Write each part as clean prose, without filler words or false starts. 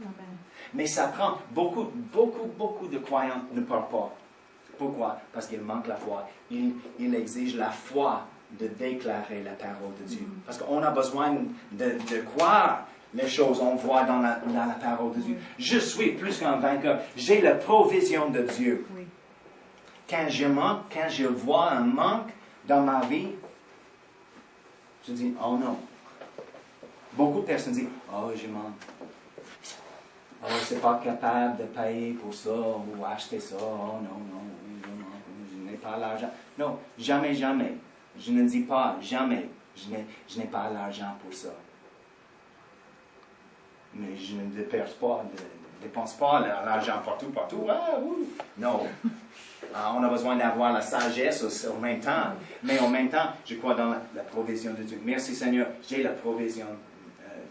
Amen. Mais ça prend beaucoup de croyants ne parlent pas. Pourquoi? Parce qu'il manque la foi. Il exige la foi de déclarer la parole de Dieu. Parce qu'on a besoin de croire les choses qu'on voit dans la parole de Dieu. Je suis plus qu'un vainqueur. J'ai la provision de Dieu. Oui. Quand je vois un manque dans ma vie, je dis, oh non. Beaucoup de personnes disent, oh, je manque. Oh, je ne suis pas capable de payer pour ça ou acheter ça. Oh non, je n'ai pas l'argent. Non, jamais. Je ne dis pas jamais. Je n'ai pas l'argent pour ça. Mais je ne dépense pas l'argent partout. Ah, oui. Non. On a besoin d'avoir la sagesse au même temps. Mais en même temps, je crois dans la provision de Dieu. Merci Seigneur, j'ai la provision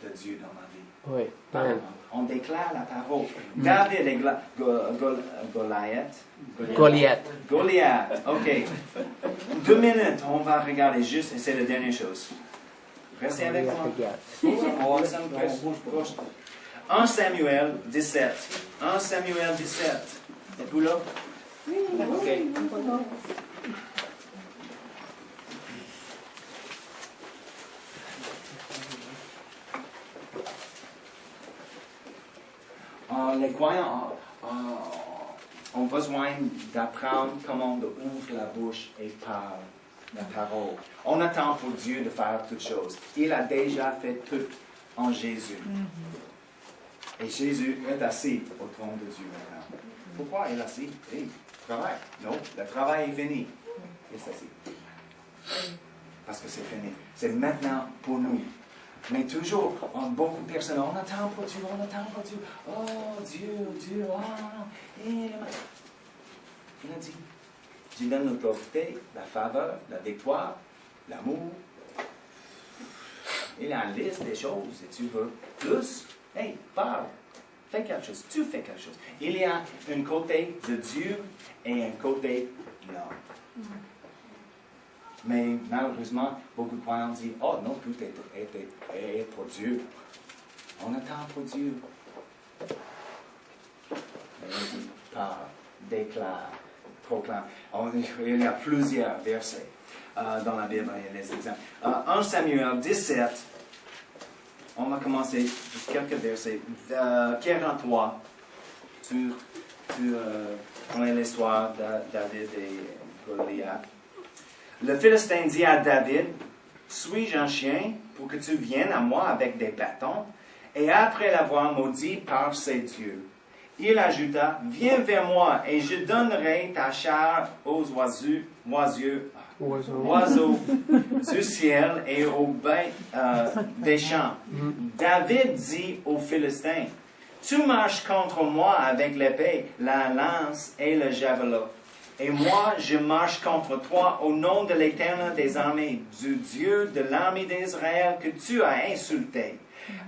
de Dieu dans ma vie. Oui. Amen. On déclare la parole. David et Goliath. OK. 2 minutes, on va regarder juste, et c'est la dernière chose. Restez avec moi. 1 Samuel 17. 1 Samuel 17. Êtes-vous là? Oui. OK. Les croyants ont besoin d'apprendre comment ouvrir la bouche et parler la parole. On attend pour Dieu de faire toutes choses. Il a déjà fait tout en Jésus. Et Jésus est assis au trône de Dieu maintenant. Pourquoi il est assis? Il travaille. Non, le travail est fini. Il est assis. Parce que c'est fini. C'est maintenant pour nous. Mais toujours, beaucoup de personnes, on attend pour Dieu. Oh, Dieu, Il a dit, je donne l'autorité, la faveur, la victoire, l'amour. Il a une liste des choses, si tu veux. Plus, hey, parle. Fais quelque chose. Tu fais quelque chose. Il y a un côté de Dieu et un côté de l'homme. Mais malheureusement, beaucoup de croyants disent, oh non, tout est pour Dieu. On attend pour Dieu. Mais il dit, parle, déclare, proclame. Il y a plusieurs versets dans la Bible, il y a les exemples. 1 Samuel 17, on va commencer juste quelques versets. 43, tu connais l'histoire de David et Goliath. Le Philistin dit à David, « Suis-je un chien pour que tu viennes à moi avec des bâtons? » Et après l'avoir maudit par ses dieux, il ajouta, « Viens vers moi et je donnerai ta chair aux oiseaux du ciel et aux bêtes des champs. » David dit aux Philistins, « Tu marches contre moi avec l'épée, la lance et le javelot. Et moi, je marche contre toi au nom de l'Éternel des armées, du Dieu de l'armée d'Israël que tu as insulté.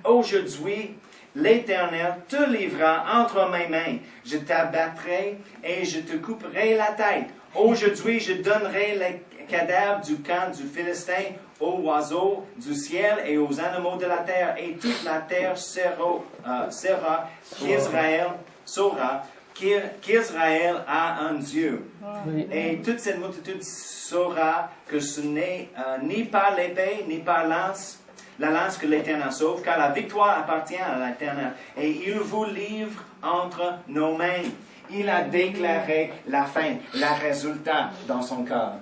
Aujourd'hui, l'Éternel te livrera entre mes mains. Je t'abattrai et je te couperai la tête. Aujourd'hui, je donnerai les cadavres du camp du Philistin aux oiseaux du ciel et aux animaux de la terre. Et toute la terre saura qu'Israël a un Dieu. Et toute cette multitude saura que ce n'est ni par l'épée, ni par la lance que l'Éternel sauve, car la victoire appartient à l'Éternel. Et il vous livre entre nos mains. Il a déclaré la fin, le résultat dans son cœur.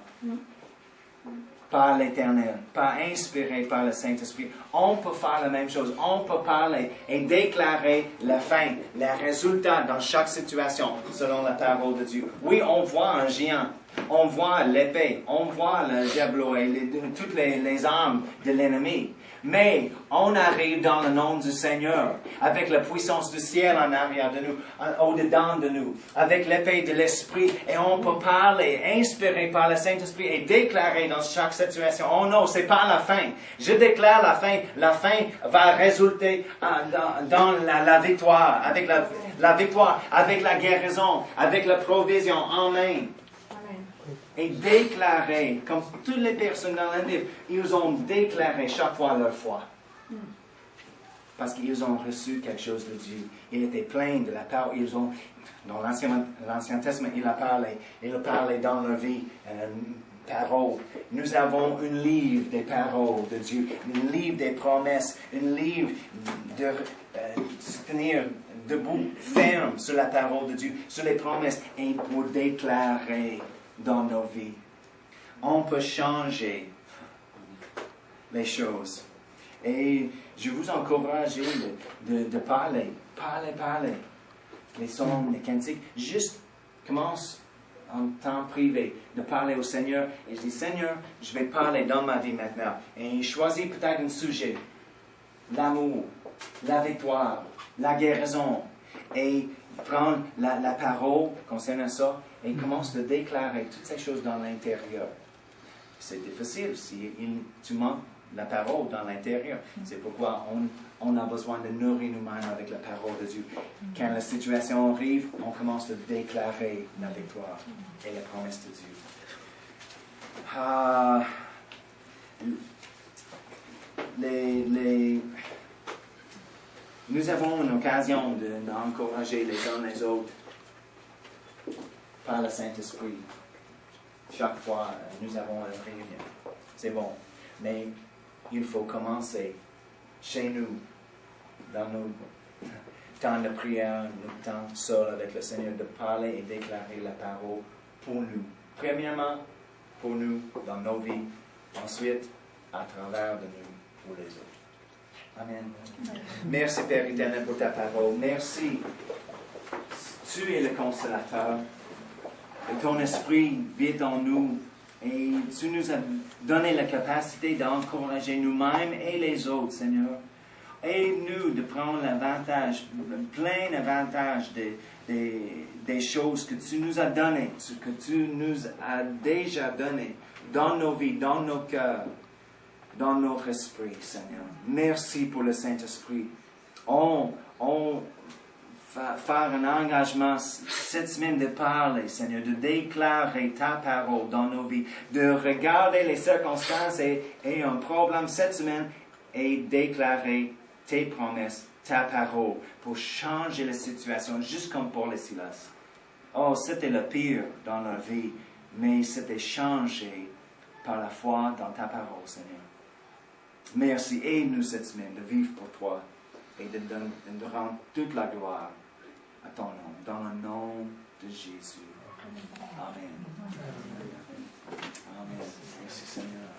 Par l'Éternel, par inspiré par le Saint-Esprit. On peut faire la même chose. On peut parler et déclarer la fin, les résultats dans chaque situation, selon la parole de Dieu. Oui, on voit un géant, on voit l'épée, on voit le javelot et toutes les armes de l'ennemi. Mais on arrive dans le nom du Seigneur, avec la puissance du ciel en arrière de nous, au-dedans de nous, avec l'épée de l'Esprit, et on peut parler, inspiré par le Saint-Esprit, et déclarer dans chaque situation, oh non, c'est pas la fin. Je déclare la fin va résulter dans la victoire, avec la victoire, avec la guérison, avec la provision. Amen. Et déclarer, comme toutes les personnes dans la Bible, ils ont déclaré chaque fois leur foi. parce qu'ils ont reçu quelque chose de Dieu. Ils étaient pleins de la parole. Dans l'Ancien Testament, il a parlé dans leur vie. Paroles. Nous avons un livre des paroles de Dieu, un livre des promesses, un livre de se tenir debout, ferme sur la parole de Dieu, sur les promesses, et pour déclarer dans nos vies. On peut changer les choses. Et je vous encourage de parler. Les sons, les cantiques, juste commence en temps privé, de parler au Seigneur. Et je dis, Seigneur, je vais parler dans ma vie maintenant. Et il choisit peut-être un sujet. L'amour, la victoire, la guérison. Et prendre la parole concernant ça et commence à déclarer toutes ces choses dans l'intérieur. C'est difficile si tu manques la parole dans l'intérieur. C'est pourquoi on a besoin de nourrir nous-mêmes avec la parole de Dieu. Quand la situation arrive, on commence à déclarer la victoire et la promesse de Dieu. Nous avons une occasion d'encourager les uns les autres par le Saint-Esprit. Chaque fois, nous avons une réunion. C'est bon. Mais il faut commencer chez nous, dans nos temps de prière, nos temps seuls avec le Seigneur, de parler et déclarer la parole pour nous. Premièrement, pour nous, dans nos vies. Ensuite, à travers de nous, pour les autres. Amen. Merci, Père éternel, pour ta parole. Merci. Tu es le consolateur. Et ton esprit vit en nous. Et tu nous as donné la capacité d'encourager nous-mêmes et les autres, Seigneur. Aide-nous de prendre l'avantage, plein avantage des choses que tu nous as données, que tu nous as déjà données dans nos vies, dans nos cœurs, dans notre esprit, Seigneur. Merci pour le Saint-Esprit. On faire un engagement cette semaine de parler, Seigneur, de déclarer ta parole dans nos vies, de regarder les circonstances et un problème cette semaine et déclarer tes promesses, ta parole, pour changer la situation, juste comme pour les Silas. Oh, c'était le pire dans leur vie, mais c'était changé par la foi dans ta parole, Seigneur. Merci, aide-nous cette semaine de vivre pour toi et de rendre toute la gloire à ton nom, dans le nom de Jésus. Amen. Amen. Merci Seigneur.